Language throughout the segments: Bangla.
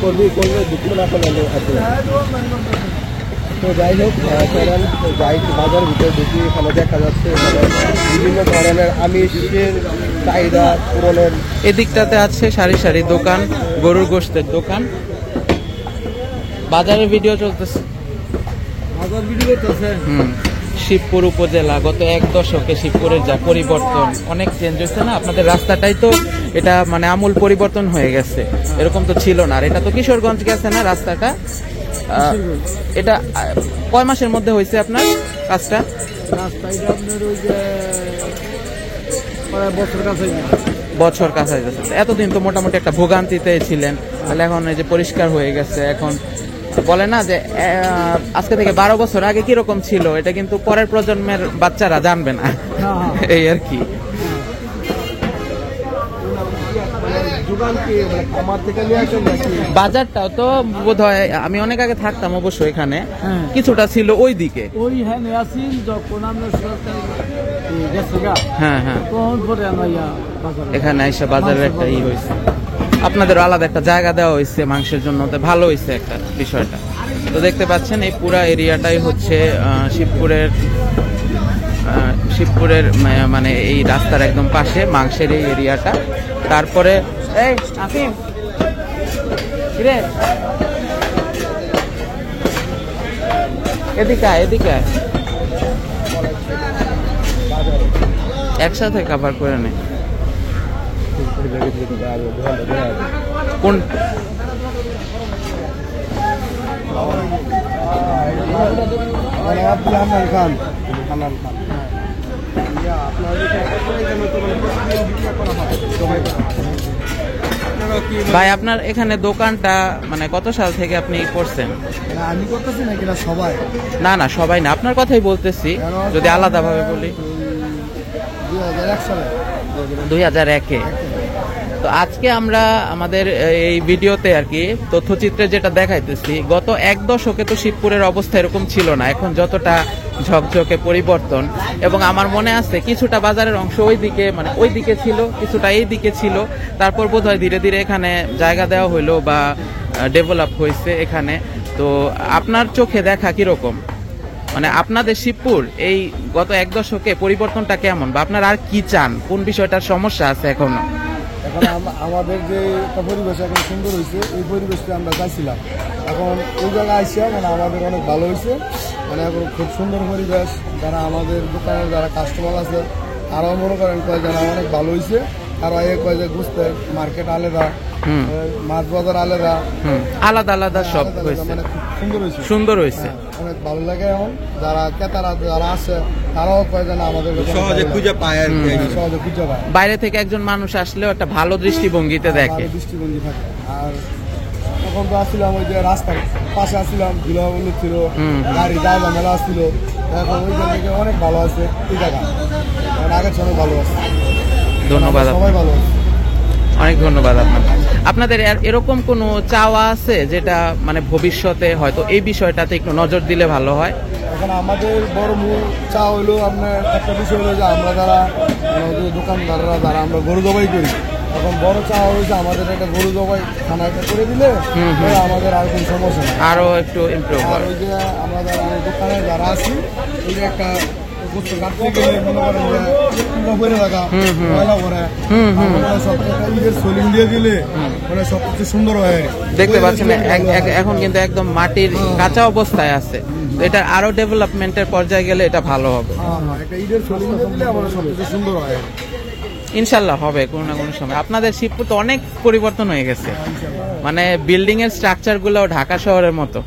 করবি করবে দুপুর না করলে আছে। তো যাই হোক চলেন যাই বাজারের ভিতরে দেখি, এখানে দেখা যাচ্ছে বিভিন্ন ধরনের আমিষের চাহিদা পূরণের। এদিকটাতে আছে সারি সারি দোকান, গরুর গোশতের দোকান। বাজারের ভিডিও চলতেছে, বাজার ভিডিও চলছে। শিবপুর উপজেলা গত 1 দশকে শিবপুরের যা পরিবর্তন, অনেক চেঞ্জ হয়েছে না? আপনাদের রাস্তাটাই তো এটা মানে আমূল পরিবর্তন হয়ে গেছে, এরকম তো ছিল না। আর এটা তো কিশোরগঞ্জ গেছে না রাস্তাটা? এটা কয় মাসের মধ্যে হয়েছে আপনার কাজটা? বছর কাছাকাছি। এতদিন তো মোটামুটি একটা ভোগান্তিতে ছিলেন, তাহলে এখন এই যে পরিষ্কার হয়ে গেছে। এখন বলে না যে আজকে থেকে 12 বছর আগে কিরকম ছিল, এটা কিন্তু পরের প্রজন্মের বাচ্চারা জানবে না, এই আর কি। বাজারটাও তো বোধহয় আমি অনেক আগে থাকতাম অবশ্য, এখানে কিছুটা ছিল ওই দিকে। হ্যাঁ হ্যাঁ, এখানে এসে বাজারের একটা ই হয়েছে, আপনাদের আলাদা একটা জায়গা দেওয়া হয়েছে মাংসের জন্য, তো ভালো হয়েছে একটা বিষয়টা। তো দেখতে পাচ্ছেন এই পুরা এরিয়াটাই হচ্ছে শিবপুরের মানে এই রাস্তার একদম পাশে মাংসের এই এরিয়াটা। তারপরে এই আসিম কিরে এদিকে একসাথে কভার করে নে। কোন খান ভাই, আপনার এখানে দোকানটা মানে কত সাল থেকে আপনি করছেন? আমি করতেছি নাকি না সবাই? না সবাই না, আপনার কথাই বলতেছি, যদি আলাদাভাবে বলি 2001 সালে। 2001-এ। তো আজকে আমরা আমাদের এই ভিডিওতে আর কি তথ্যচিত্রে যেটা দেখাইতেছি, গত 1 দশকে তো শিবপুরের অবস্থা এরকম ছিল না, এখন যতটা ঝকঝকে পরিবর্তন। এবং আমার মনে আছে কিছুটা বাজারের অংশ ওইদিকে মানে ওইদিকে ছিল, কিছুটা এই দিকে ছিল, তারপর বোধহয় ধীরে ধীরে এখানে জায়গা দেওয়া হইলো বা ডেভেলপ হয়েছে এখানে। তো আপনার চোখে দেখা কিরকম, মানে আপনাদের শিবপুর এই গত 1 দশকে পরিবর্তনটা কেমন, বা আপনার আর কি চান, কোন বিষয়টার সমস্যা আছে এখনো? এখন আমাদের যে একটা পরিবেশ এখন সুন্দর হয়েছে, এই পরিবেশটা আমরা চাইছিলাম। এখন ওই জায়গায় আসছে মানে আমাদের অনেক ভালো হয়েছে, মানে এখন খুব সুন্দর পরিবেশ। যারা আমাদের দোকানের যারা কাস্টমার আছে আরও মনে করেন কয় যারা অনেক ভালো হয়েছে, আর কয় যে বুঝতে মার্কেট আলাদা, মাছ বাজার আলাদা, আলাদা সব হয়েছে, মানে খুব সুন্দর হয়েছে, অনেক ভালো লাগে। এখন যারা ক্রেতারা যারা আছে তারাও কয় যেন আমাদের সহজে খুঁজে পায় আর কি, সহজে খুঁজে পায়। বাইরে থেকে একজন মানুষ আসলেও একটা ভালো দৃষ্টিভঙ্গিতে দেখে, দৃষ্টিভঙ্গি থাকে। আর তখন তো আসছিলাম ওই যে রাস্তার পাশে আসছিলাম, ধুলাবালু ছিল, গাড়ি জায়গা মেলা আসছিল, এখন ওইখান থেকে অনেক ভালো আছে এই জায়গা, আগের সময় ভালো আছে। ধন্যবাদ, সবাই ভালো আছে, অনেক ধন্যবাদ। আপনাদের এরকম কোনো চাওয়া আছে যেটা মানে ভবিষ্যতে হয়তো এই বিষয়টাতে একটু নজর দিলে ভালো হয়? এখন আমাদের বড় মূল চা হইলো আপনার একটা বিষয় হলো যে আমরা যারা দোকানদাররা যারা আমরা গরু জবাই করি, এখন বড় চা হয়েছে আমাদের একটা গরু জবাই খানা একটা করে দিলে আমাদের আর কোনো সমস্যা নেই, আরো একটু ইমপ্রুভ হয়। ওই যে আমরা যারা দোকানে যারা আছি ওই যে একটা দেখতে পাচ্ছেন এখন কিন্তু একদম মাটির কাঁচা অবস্থায় আছে, তো এটা আরো ডেভেলপমেন্টের পর্যায়ে গেলে এটা ভালো হবে, ইনশাল্লাহ হবে কোনো না কোনো সময়। আপনাদের শিবপুর তো অনেক পরিবর্তন হয়ে গেছে, মানে বিল্ডিং এর স্ট্রাকচার গুলো ঢাকা শহরের মতো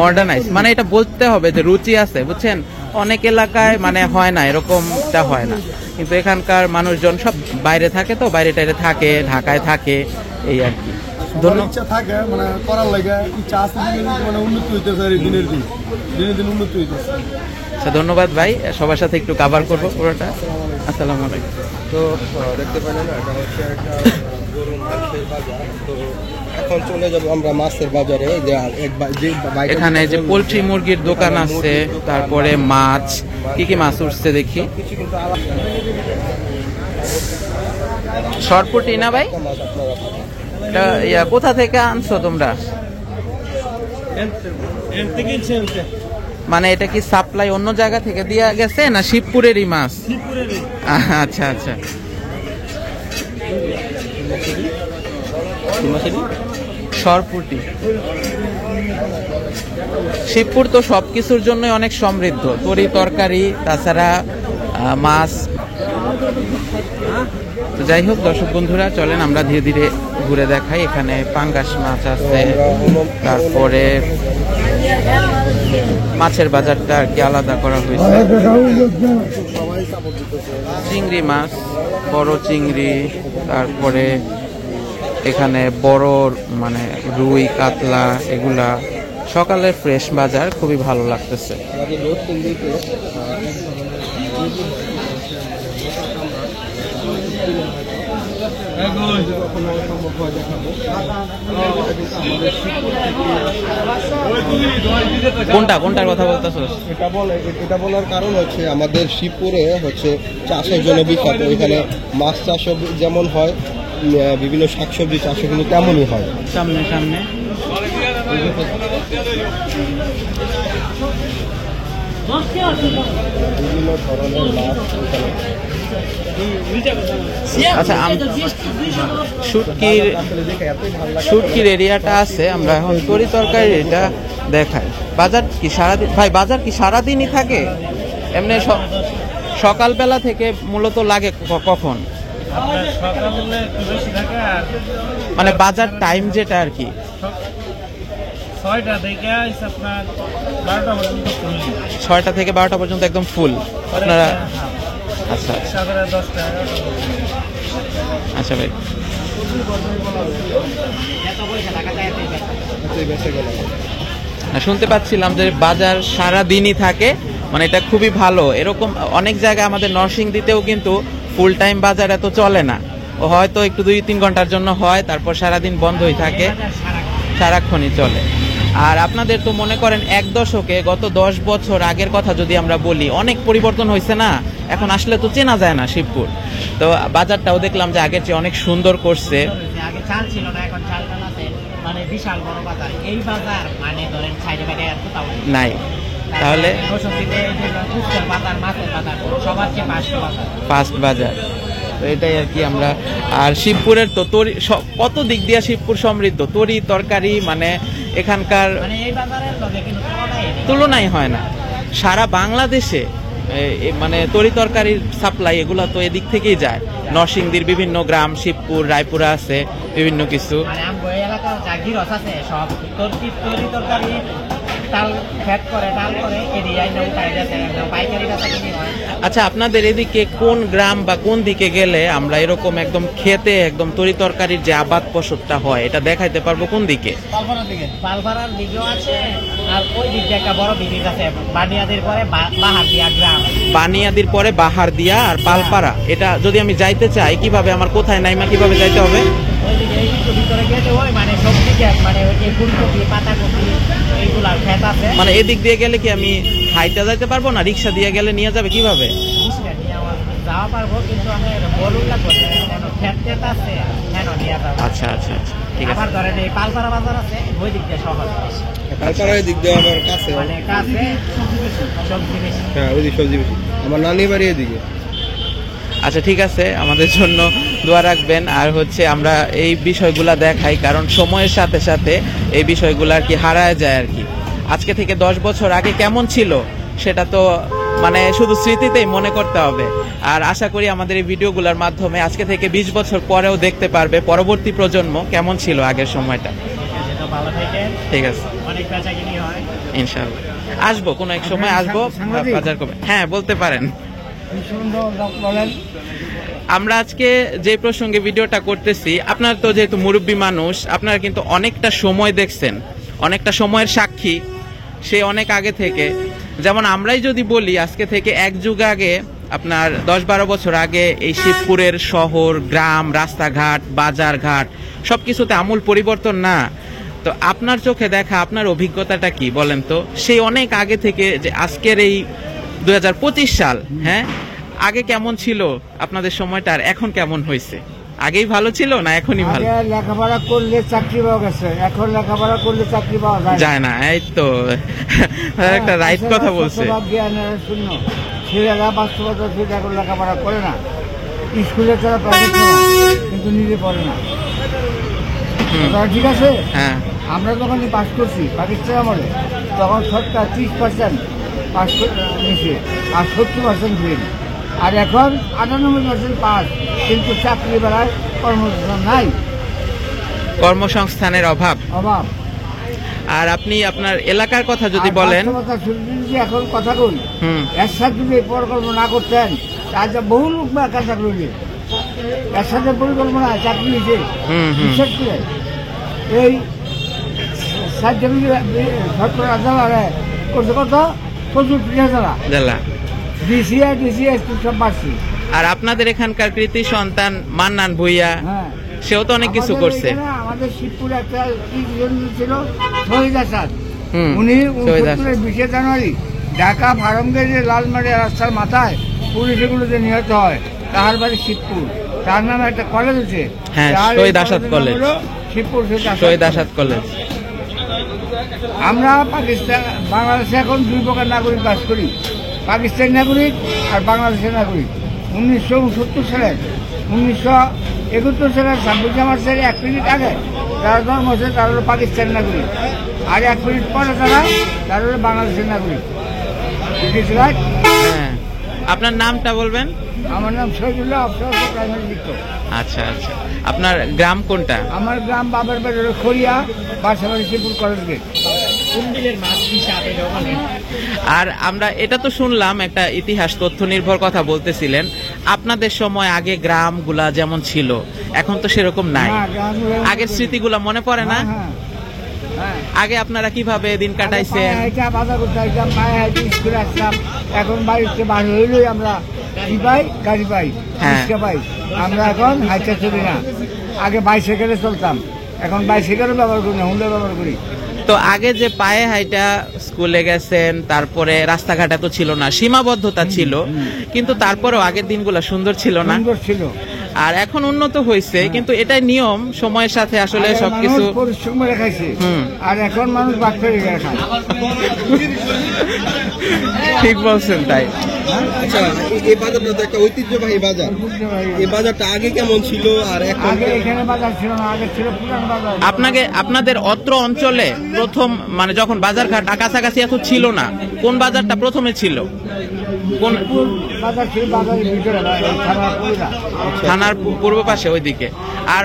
মডার্নাইজ, মানে এটা বলতে হবে যে রুচি আছে, বুঝছেন? অনেক এলাকায় মানে হয় না, এরকমটা হয় না, কিন্তু এখানকার মানুষজন সব বাইরে থাকে, তো বাইরে টাইরে থাকে, ঢাকায় থাকে, এই আর কি। ইচ্ছা থাকে মানে করার লাগে, ইচ্ছা আছে মানে উন্নতি হইতেছে, দিনের দিন উন্নতি হইতেছে। আচ্ছা, ধন্যবাদ ভাই, সবার সাথে একটু কভার করবো পুরোটা। আসসালামু আলাইকুম। তো দেখতে পেলেন এটা হচ্ছে একটা গরুর মাংসের বাজার। তো এখন চলে যাবো আমরা মাছের বাজারে। এখানে যে পোলট্রি মুরগির দোকান আছে, তারপরে মাছ, কি কি মাছ উঠছে দেখি। সরপুটি না ভাই? এটা কোথা থেকে আনছো তোমরা? মানে এটা কি সাপ্লাই অন্য জায়গা থেকে দিয়ে গেছে না শিবপুরেরই মাছ? আচ্ছা আচ্ছা। সরপুটি শিবপুর তো সবকিছুর জন্য অনেক সমৃদ্ধ, তরি তরকারি, তাছাড়া মাছ। তো যাই হোক দর্শক বন্ধুরা, চলেন আমরা ধীরে ধীরে ঘুরে দেখাই। এখানে পাঙ্গাস মাছ আছে, তারপরে মাছের বাজারটা আর কি আলাদা করা হয়েছে। চিংড়ি মাছ, বড় চিংড়ি, তারপরে এখানে বড় মানে রুই, কাতলা, এগুলা সকালের ফ্রেশ বাজার, খুবই ভালো লাগতেছে। কোনটার কথা বলতেছ? এটা বলার কারণ হচ্ছে আমাদের শিবপুরে হচ্ছে চাষের জন্য বিখ্যাত। এখানে মাছ চাষ যেমন হয়, বিভিন্ন শাকসবজি চাষও কিন্তু তেমনই হয়। সামনে সামনে বিভিন্ন ধরনের মাছ এখানে। আচ্ছা, শুটকির এরিয়াটা আছে, আমরা এখন তরি তরকারি এটা দেখাই। বাজার কি সারাদিন ভাই? বাজার কি সারাদিনই থাকে? এমনি সকালবেলা থেকে মূলত লাগে কখন? মানে বাজার টাইম যেটা আর কি 6টা থেকে আপনার 12টা পর্যন্ত, 6টা থেকে 12টা পর্যন্ত একদম ফুল আপনারা? আচ্ছা সকালে 10টা। আচ্ছা ভাই, শুনতে পাচ্ছিলাম যে বাজার সারা দিনই থাকে, মানে এটা খুবই ভালো। এরকম অনেক জায়গায় আমাদের নরসিংদীতেও কিন্তু ফুল টাইম বাজার এত চলে না, ও হয়তো একটু 2-3 ঘন্টার জন্য হয়, তারপর সারাদিন বন্ধই থাকে, সারাক্ষণই চলে। আর আপনাদের তো মনে করেন এক দশকে, গত 10 বছর আগের কথা যদি আমরা বলি, অনেক পরিবর্তন হয়েছে না? এখন আসলে তো চেনা যায় না শিবপুর। তো বাজারটাও দেখলাম যে আগের চেয়ে অনেক সুন্দর করছে। আগে চাল ছিল না, এখন চাল আছে, মানে বিশাল বড় বাজার। এই বাজার মানে ধরেন সাইডে বাইরে আর কোথাও নাই। তাহলে বাজার, মাছের বাজার সবার চেয়ে ফার্স্ট বাজার, তো এটাই আর কি আমরা। আর শিবপুরের তো তরি, কত দিক দিয়ে শিবপুর সমৃদ্ধ, তরি তরকারি, মানে এখানকার তুলনাই হয় না। সারা বাংলাদেশে মানে তরি তরকারির সাপ্লাই এগুলা তো এদিক থেকেই যায়। নরসিংদীর বিভিন্ন গ্রাম, শিবপুর, রায়পুরা আছে বিভিন্ন কিছু। আচ্ছা, আপনাদের এদিকে কোন গ্রাম বা কোন দিকে গেলে আমরা এরকম একদম খেতে একদম তরি তরকারির যে আবাদ ফসলটা হয় এটা দেখাইতে পারবো? কোন দিকে? পালপাড়ার দিকেও আছে, আর ওই দিকে একটা বড় ব্রিজ আছে, বানিয়াদির পরে বাহারদিয়া গ্রাম। বানিয়াদির পরে বাহারদিয়া আর পালপাড়া। এটা যদি আমি যাইতে চাই কিভাবে, আমার কোথায় নাইমা কিভাবে যাইতে হবে? ওইদিকে একটু ভিতরে গেলে ওই মানে সবজি ক্ষেত, মানে ওই যে ফুলকপি, পাতাকপি, এইগুলার ক্ষেত আছে। মানে এদিক দিয়ে গেলে কি আমি হাইটা যাইতে পারবো না? রিক্সা দিয়ে গেলে নিয়ে যাবে কিভাবে? যাওয়া পারবো, কিন্তু আমি বলুন না ক্ষেত আছে, হ্যাঁ নিয়ে যাবো। আচ্ছা আচ্ছা আচ্ছা, ঠিক আছে। আবার ধরেন এই পালপাড়া বাজার আছে, ওই দিক দিয়ে সহজ, পালপাড়ার দিক দিয়ে আমার কাছে, মানে কাছে সবজি বেশি। হ্যাঁ ওই দিক সবজি বেশি, আমার নানি বাড়ি এদিকে। আচ্ছা ঠিক আছে, আমাদের জন্য দোয়া রাখবেন। আর হচ্ছে আমরা এই বিষয়গুলা দেখাই, কারণ সময়ের সাথে সাথে এই বিষয়গুলো আর কি হারায় যায় আর কি। আজকে থেকে 10 বছর আগে কেমন ছিল সেটা তো মানে শুধু স্মৃতিতেই মনে করতে হবে। আর আশা করি আমাদের এই ভিডিওগুলোর মাধ্যমে আজকে থেকে 20 বছর পরেও দেখতে পারবে পরবর্তী প্রজন্ম কেমন ছিল আগের সময়টা। ঠিক আছে, অনেক বেচাকিনি হয় ইনশাআল্লাহ। আসবো কোনো এক সময়, আসবো বাজার করবে। হ্যাঁ বলতে পারেন। আমরা আজকে যে প্রসঙ্গে ভিডিওটা করতেছি, আপনার তো যেহেতু মুরব্বী মানুষ, আপনারা কিন্তু অনেকটা সময় দেখছেন, অনেকটা সময়ের সাক্ষী সে অনেক আগে থেকে। যেমন আমরাই যদি বলি আজকে থেকে 1 যুগ আগে, আপনার 10-12 বছর আগে এই শিবপুরের শহর, গ্রাম, রাস্তাঘাট, বাজারঘাট সবকিছুতে আমূল পরিবর্তন না? তো আপনার চোখে দেখা, আপনার অভিজ্ঞতাটা কি বলেন তো? সেই অনেক আগে থেকে যে আজকের এই 2025 সাল, হ্যাঁ, আগে কেমন ছিল আপনাদের সময়টা আর এখন কেমন হয়েছে আগেই ভালো ছিল না এখনই ভালো? আগে লেখাপড়া করলে চাকরি পাওয়া গেছে, এখন লেখাপড়া করলে চাকরি পাওয়া যায় না। যায় না, এই তো একটা রাইট কথা বলছে। জ্ঞানের শূন্য ছেলেরা বাস্তবতা থেকে এখন লেখাপড়া করে না, স্কুলে তারা প্রাইভেট কিন্তু নিজে পড়ে না। ঠিক আছে, হ্যাঁ আমরা যখন পাস করছি পাকিস্তান আমলে, তখন সরকার 30% পাস নিচ্ছে আর 70% ফেল। আর এখন 98% পাস, কিন্তু চাকরি বেলায় কর্মসংস্থান নাই, কর্মসংস্থানের অভাব। আর আপনি আপনার এলাকার কথা যদি বলেন, এখন কথা কই, এর সাথে যদি পরিকল্পনা না করতেন তাহলে বহু লোক বেকার চাকরি হইলে, এর সাথে পরিকল্পনা চাকরি হয়েছে। বিশেষ করে এই সরকার করছে কত 65,000 জেলা ডিসিআই ডিসিএস সব বাড়ছে। আর আপনাদের এখানকার কৃতি সন্তান মান্নান ভুইয়া, হ্যাঁ, সেও তো অনেক কিছু করছে। আমাদের শিবপুরে একটা ছিল শহীদ আসাদ, হুম, উনি শহীদ আসাদ। 20 জানুয়ারি ঢাকা ফার্মগেজে লালমারি রাস্তার মাথায় পুলিশগুলোতে নিহত হয়। তাহার বাড়ি শিবপুর, তার নামে একটা কলেজ আছে, হ্যাঁ, তার শহীদ এই আসাদ কলেজের কলেজ। নাম হলো শিবপুর শহীদ আসাদ কলেজ। আমরা পাকিস্তান বাংলাদেশে এখন দুই প্রকার নাগরিক বাস করি, পাকিস্তানি নাগরিক আর বাংলাদেশের নাগরিক। 1969 সালের 1971 সালের 26 মার্চের 1 মিনিট আগে যারা জন্ম হচ্ছে তারা হলো পাকিস্তানি নাগরিক, আর 1 মিনিট পরে তারা হলো বাংলাদেশের নাগরিক। হ্যাঁ, আপনার নামটা বলবেন? আমার নাম শহীদুল্লাহ আফসার, প্রাইমারি শিক্ষক। আচ্ছা আচ্ছা, আপনার গ্রাম কোনটা? আমার গ্রাম বাবার বাড়ি হলো খড়িয়া, বাসাবাড়ি শিবপুর কলেজ গেট। আর আমরা এটা তো শুনলাম একটা ইতিহাস তথ্য নির্ভর কথা বলতেছিলেন, আপনাদের সময় আগে গ্রামগুলা যেমন ছিল এখন তো সেরকম নাই, আগের স্মৃতিগুলা মনে পড়ে না? আগে আপনারা কিভাবে দিন কাটাইছেন? বাজার করতে আসতাম, পায়ে হাইতে স্কুলে আসতাম, এখন বাড়িতে বাড়ি হইলেই আমরা কি পাই, গাড়ি পাই, রিক্সা পাই। আমরা এখন হাইটা চলি না, আগে বাইসাইকেলে চলতাম, এখন বাইসাইকেলও ব্যবহার করি না, হুন্ডা ব্যবহার করি। তো আগে যে পায়ে হাইটা স্কুলে গেছেন, তারপরে রাস্তাঘাটে তো ছিল না, সীমাবদ্ধতা ছিল, কিন্তু তারপরেও আগের দিনগুলো সুন্দর ছিল না? সুন্দর ছিল। আর এখন উন্নত হয়েছে, কিন্তু এটাই নিয়ম, সময়ের সাথে আসলে সবকিছু পরিশ্রম রেখাইছে, আর এখন মানুষ বাচ্চারি খায়। ঠিক বলছেন, তাই। আচ্ছা, এই বাজারটা তো একটা ঐতিহ্যবাহী বাজার, এই বাজারটা আগে কেমন ছিল আর এখন? আগে এখানে বাজার ছিল না, আগে ছিল পুরান বাজার। আপনাদের অত্র অঞ্চলে প্রথম মানে যখন বাজারঘাট কাছাকাছি এত ছিল না, কোন বাজারটা প্রথমে ছিল? কোন বাজার ছিল? বাজারের ভিতরে, থানার পূর্ব পাশে ওইদিকে। আর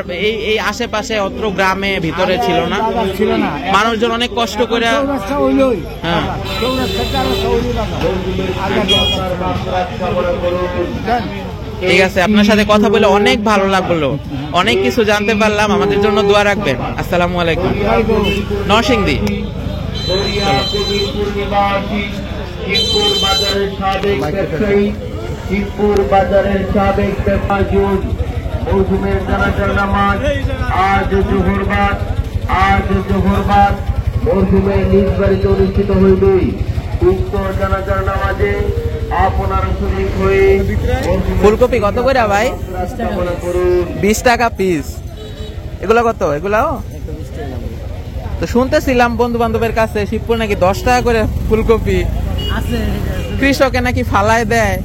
এই আশেপাশে অত্র গ্রামে ভিতরে ছিল না, ছিল না। মানুষজন অনেক কষ্ট করে। হ্যাঁ, ঠিক আছে, আপনার সাথে কথা বলে অনেক ভালো লাগলো, অনেক কিছু জানতে পারলাম। আমাদের জন্য দোয়া রাখবেন। আসসালামু আলাইকুম। নরসিংদী। শিবপুর বাজারের সাবেক ব্যবসায়ী, শিবপুর বাজারের সাবেক ব্যবসায়ী, মৌসুমের জানাজার নামাজ আজ জোহরবাদ মৌসুমের নিজ বাড়িতে অনুষ্ঠিত হইবে। উক্ত জানাজার নামাজে আপনার শরীক হয়ে ফুলকপি কত করে ভাই? 20 টাকা পিস। এগুলো কত? এগুলাও তো শুনতেছিলাম বন্ধু বান্ধবের কাছে শিবপুর নাকি 10 টাকা করে ফুলকপি, কৃষকে নাকি ফালায় দেয়।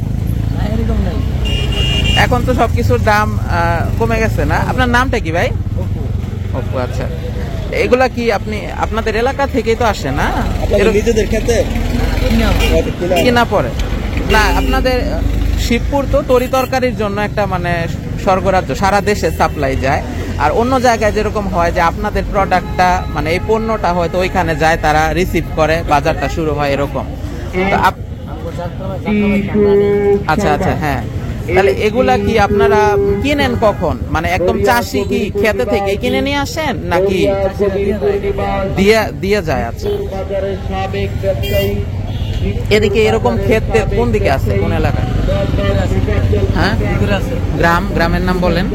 এখন তো সবকিছুর দাম কমে গেছে না? আপনার নামটা কি ভাই? অপু। আচ্ছা, এগুলা কি আপনি আপনাদের এলাকা থেকেই তো আসে না? নিজেদের খেতে কিনা পড়ে না? আপনাদের শিবপুর তো তরি তরকারির জন্য একটা মানে স্বর্গরাজ্য, সারা দেশে সাপ্লাই যায়। আর অন্য জায়গায় যেরকম হয় যে আপনাদের প্রোডাক্টটা মানে এই পণ্যটা হয়তো ওইখানে যায়, তারা রিসিভ করে, বাজারটা শুরু হয় এরকম। তো আচ্ছা আচ্ছা, হ্যাঁ। তাহলে এগুলা কি আপনারা কিনেন কখন? মানে একদম চাষি কি খেতে থেকে কিনে নিয়ে আসেন নাকি দিয়ে যায়? আচ্ছা, এদিকে এরকম ক্ষেত কোন দিকে আছে, কোন এলাকায়? হ্যাঁ, গ্রামের নাম বলেন?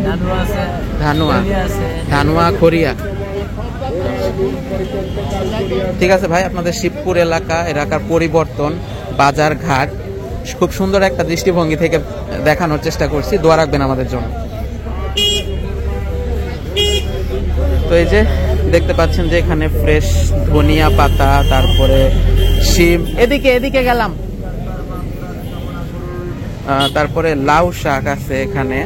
ধানুয়া, খড়িয়া। ঠিক আছে ভাই, আপনাদের শিবপুর এলাকার পরিবর্তন, বাজার ঘাট খুব সুন্দর একটা দৃষ্টিভঙ্গি থেকে দেখানোর চেষ্টা করছি। দোয়া রাখবেন আমাদের জন্য। তো এই যে দেখতে পাচ্ছেন যে এখানে ফ্রেশ ধনিয়া পাতা, তারপরে শিম, এদিকে গেলাম, তারপরে লাউ শাক আছে এখানে,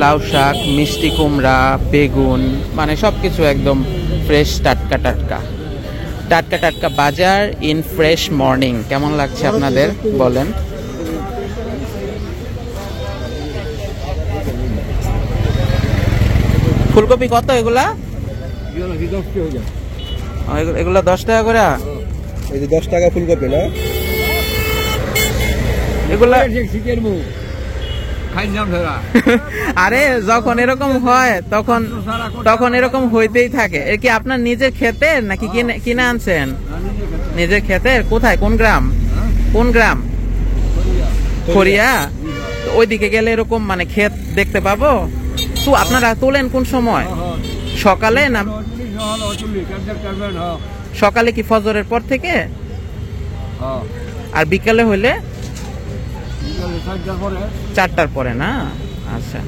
লাউ শাক, মিষ্টি কুমড়া, বেগুন, মানে সবকিছু একদম ফ্রেশ, টাটকা টাটকা টাটকা টাটকা বাজার ইন ফ্রেশ মর্নিং। কেমন লাগছে আপনাদের বলেন? ফুলকপি কত এগুলা? এগুলা 10 টাকা করে। এই যে 10 টাকা ফুলকপি না, এগুলা আরে যখন এরকম হয় তখন এরকম হইতেই থাকে। এর কি আপনার নিজের ক্ষেতের নাকি কিনে আনছেন? নিজের ক্ষেতের। কোথায়, কোন গ্রাম? কোন গ্রাম? খড়িয়া। ওইদিকে গেলে এরকম মানে ক্ষেত দেখতে পাবো। তো আপনারা তোলেন কোন সময়? সকালে না সকালে কি ফজরের পর থেকে? আর বিকালে হইলে 4টার পরে না? আচ্ছা,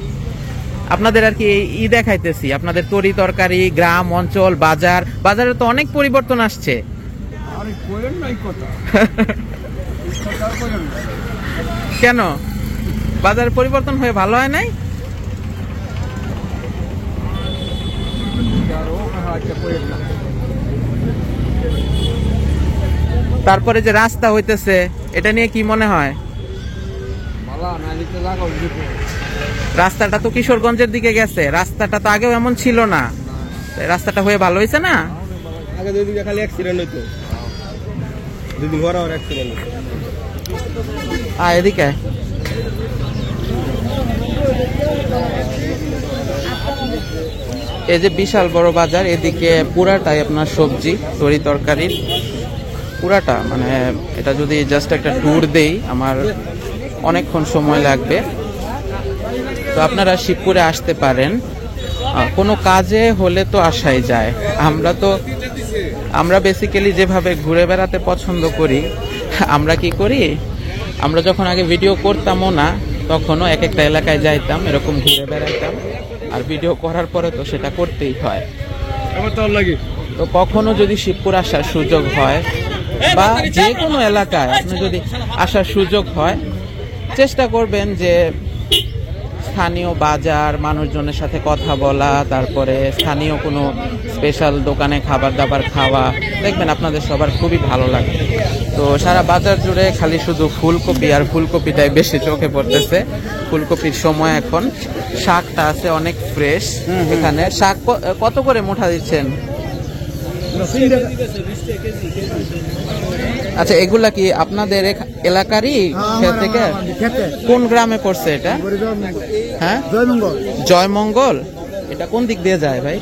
আপনাদের আর কি ই দেখাইতেছি, আপনাদের তরি তরকারি, গ্রাম অঞ্চল, বাজারে তো অনেক পরিবর্তন আসছে। কেন বাজার পরিবর্তন হয়ে ভালো হয় নাই? তারপরে যে রাস্তা হইতেছে, এটা নিয়ে কি মনে হয়? রাস্তাটা তো কিশোরগঞ্জের দিকে গেছে, রাস্তাটা তো আগেও এমন ছিল না, রাস্তাটা হয়ে ভালো হয়েছে না? আগে 2 দিন খালি অ্যাক্সিডেন্ট হইতো, 2 দিন ঘোরা অ্যাক্সিডেন্ট হইতো। এদিকে এই যে বিশাল বড় বাজার, এদিকে পুরাটাই আপনার সবজি, তরি তরকারির পুরাটা, মানে এটা যদি জাস্ট একটা ট্যুর দেই আমার অনেকক্ষণ সময় লাগবে। তো আপনারা শিবপুরে আসতে পারেন, কোনো কাজে হলে তো আসাই যায়। আমরা বেসিক্যালি যেভাবে ঘুরে বেড়াতে পছন্দ করি, আমরা কি করি, আমরা যখন আগে ভিডিও করতামও না, তখনও এক একটা এলাকায় যাইতাম, এরকম ঘুরে বেড়াইতাম, আর ভিডিও করার পরে তো সেটা করতেই হয়। তো কখনো যদি শিবপুর আসার সুযোগ হয় বা যে কোনো এলাকায় আপনি যদি আসার সুযোগ হয়, চেষ্টা করবেন যে স্থানীয় বাজার, মানুষজনের সাথে কথা বলা, তারপরে স্থানীয় কোনো স্পেশাল দোকানে খাবার দাবার খাওয়া, দেখবেন আপনাদের সবার খুবই ভালো লাগবে। তো সারা বাজার জুড়ে খালি শুধু ফুলকপি আর ফুলকপিটাই বেশি চোখে পড়তেছে। ফুলকপির সময় এখন। শাকটা আছে অনেক ফ্রেশ এখানে। শাক কত করে মুঠা দিচ্ছেন? আচ্ছা, এগুলা কি আপনাদের এলাকারই ক্ষেত থেকে? কোন গ্রামে পড়ছে এটা? হ্যাঁ, জয়মঙ্গল। এটা কোন দিক দিয়ে যায় ভাই?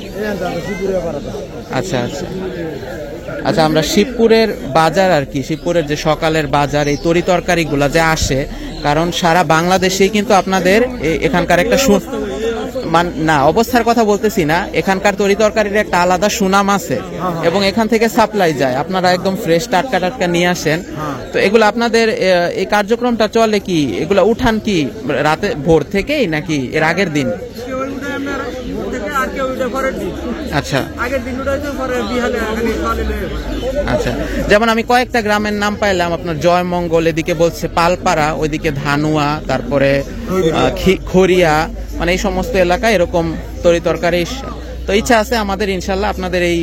আচ্ছা আচ্ছা আচ্ছা, আমরা শিবপুরের বাজার আর কি, শিবপুরের যে সকালের বাজার, এই তরি তরকারিগুলা যে আসে, কারণ সারা বাংলাদেশেই কিন্তু আপনাদের এখানকার একটা না অবস্থার কথা বলতেছি না, এখানকার তরি তরকারির একটা আলাদা সুনাম আছে এবং এখান থেকে সাপ্লাই যায়। আপনারা একদম ফ্রেশ টাটকা টাটকা নিয়ে আসেন। তো এগুলো আপনাদের এই কার্যক্রমটা চলে কি, এগুলা উঠান কি রাতে ভোর থেকেই নাকি এর আগের দিন? আচ্ছা আচ্ছা, যেমন আমি কয়েকটা গ্রামের নাম পাইলাম, আপনার জয়মঙ্গল, এদিকে বলছে পালপাড়া, ওইদিকে ধানুয়া, তারপরে খড়িয়া, মানে এই সমস্ত এলাকায় এরকম তরি তরকারি। তো ইচ্ছা আছে আমাদের ইনশাল্লাহ আপনাদের এই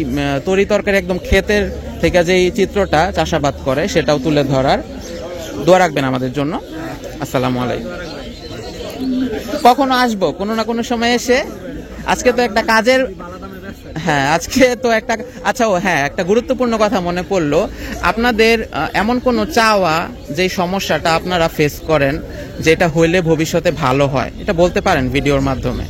তরি তরকারি একদম ক্ষেতের থেকে যে চিত্রটা চাষাবাদ করে সেটাও তুলে ধরার। দোয়া রাখবেন আমাদের জন্য। আসসালামু আলাইকুম। কখনো আসবো কোনো না কোনো সময় এসে। আজকে তো একটা কাজের, হ্যাঁ আজকে তো একটা, আচ্ছা ও হ্যাঁ, একটা গুরুত্বপূর্ণ কথা মনে পড়লো। আপনাদের এমন কোনো চাওয়া, যে সমস্যাটা আপনারা ফেস করেন, যেটা হইলে ভবিষ্যতে ভালো হয়, এটা বলতে পারেন ভিডিওর মাধ্যমে।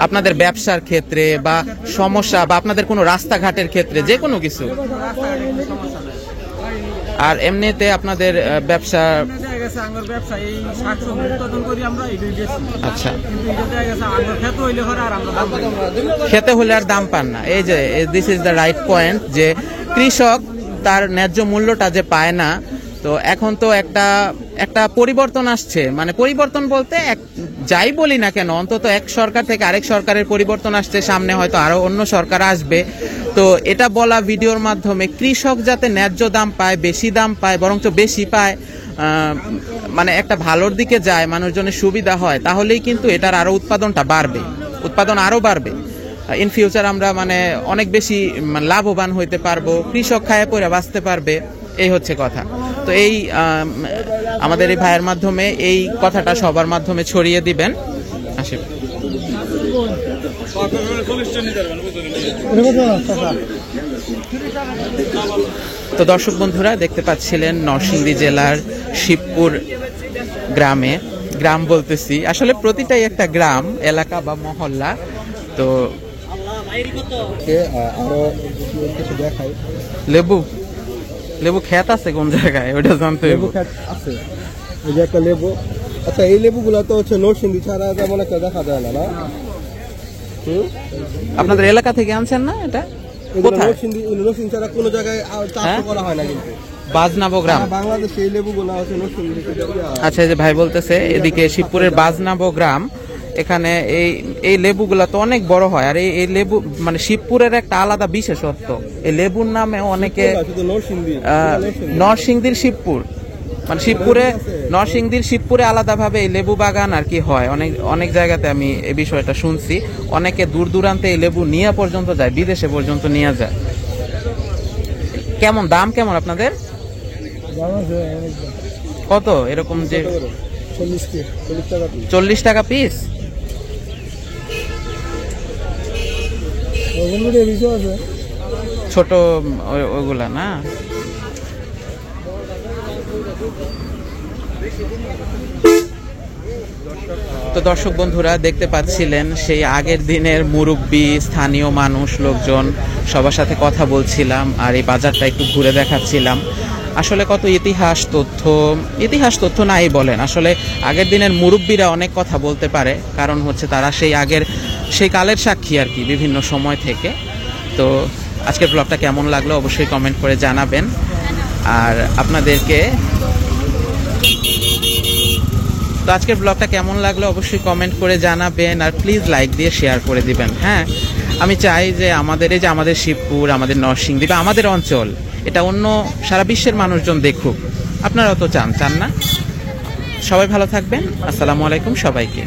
আপনাদের ব্যবসার ক্ষেত্রে বা সমস্যা, বা আপনাদের কোনো রাস্তাঘাটের ক্ষেত্রে, যে কোনো কিছু। আর এমনিতে আপনাদের ব্যবসা, আচ্ছা, খেতে হলে আর দাম পান না। এই যে this is the right point, যে কৃষক তার ন্যায্য মূল্যটা যে পায় না। তো এখন তো একটা একটা পরিবর্তন আসছে, মানে পরিবর্তন বলতে যাই বলি না কেন, অন্তত এক সরকার থেকে আরেক সরকারের পরিবর্তন আসছে, সামনে হয়তো আরো অন্য সরকার আসবে। তো এটা বলা ভিডিওর মাধ্যমে কৃষক যাতে ন্যায্য দাম পায়, বেশি দাম পায়, বরঞ্চ বেশি পায়, মানে একটা ভালোর দিকে যায়, মানুষজনের সুবিধা হয়, তাহলেই কিন্তু এটার আরো উৎপাদনটা বাড়বে, উৎপাদন আরো বাড়বে। ইন ফিউচার আমরা মানে অনেক বেশি লাভবান হইতে পারবো, কৃষক খায় পরে বাঁচতে পারবে, এই হচ্ছে কথা। তো এই আমাদের এই ভাইয়ের মাধ্যমে এই কথাটা সবার মাধ্যমে ছড়িয়ে দিবেন। আসি তো দর্শক বন্ধুরা, দেখতে পাচ্ছিলেন নরসিংদী জেলার শিবপুর গ্রামে, গ্রাম বলতেছি আসলে প্রতিটাই একটা গ্রাম এলাকা বা মহল্লা। তো আরো কিছু দেখাই, লেবু লেবু ক্ষেত আছে কোন জায়গায় ওটা জানতে লেবু হবে। ক্ষেত আছে, এই যে একটা লেবু। আচ্ছা, এই লেবুগুলো তো হচ্ছে নরসিংদী ছাড়া তেমন একটা দেখা যায় না, না? আপনাদের এলাকা থেকে আনছেন না এটা? এগুলো কোথায়? নরসিংদী ছাড়া কোনো জায়গায় চাষ হ্যাঁ? করা হয় না কিন্তু। বাজনাবো গ্রাম। বাংলাদেশে এই লেবুগুলো হচ্ছে নরসিংদী থেকে আচ্ছা, এই যে ভাই বলতেছে এদিকে শিবপুরের বাজনাবো গ্রাম, এখানে এই লেবুগুলা তো অনেক বড় হয়। আর এই লেবু মানে শিবপুরের একটা আলাদা বিশেষত্ব, এই লেবুর নামে অনেকে শুধু নরসিংদী, নরসিংদীর শিবপুর, মানে শিবপুরে নরসিংদীর শিবপুরে আলাদাভাবে এই লেবু বাগান আর কি হয়। অনেক জায়গাতে আমি এই বিষয়টা শুনছি, অনেকে দূর দূরান্তে এই লেবু নিয়ে পর্যন্ত যায়, বিদেশে পর্যন্ত নিয়ে যায়। কেমন দাম, কেমন আপনাদের? কত এরকম যে 40 টাকা পিস? ছোট ওইগুলা না? তো দর্শক বন্ধুরা, দেখতে পাচ্ছিলেন সেই আগের দিনের মুরব্বি, স্থানীয় মানুষ, লোকজন, সবার সাথে কথা বলছিলাম আর এই বাজারটা একটু ঘুরে দেখাচ্ছিলাম। আসলে কত ইতিহাস তথ্য নাই বলেন, আসলে আগের দিনের মুরব্বিরা অনেক কথা বলতে পারে, কারণ হচ্ছে তারা সেই কালের সাক্ষী আর কি, বিভিন্ন সময় থেকে। তো আজকের ব্লগটা কেমন লাগলো অবশ্যই কমেন্ট করে জানাবেন। আর আপনাদেরকে তো আজকের ব্লগটা কেমন লাগলো অবশ্যই কমেন্ট করে জানাবেন, আর প্লিজ লাইক দিয়ে শেয়ার করে দিবেন। হ্যাঁ, আমি চাই যে আমাদের শিবপুর, আমাদের নরসিংদী বা আমাদের অঞ্চল, এটা অন্য সারা বিশ্বের মানুষজন দেখুক। আপনারাও তো চান না? সবাই ভালো থাকবেন। আসসালামু আলাইকুম সবাইকে।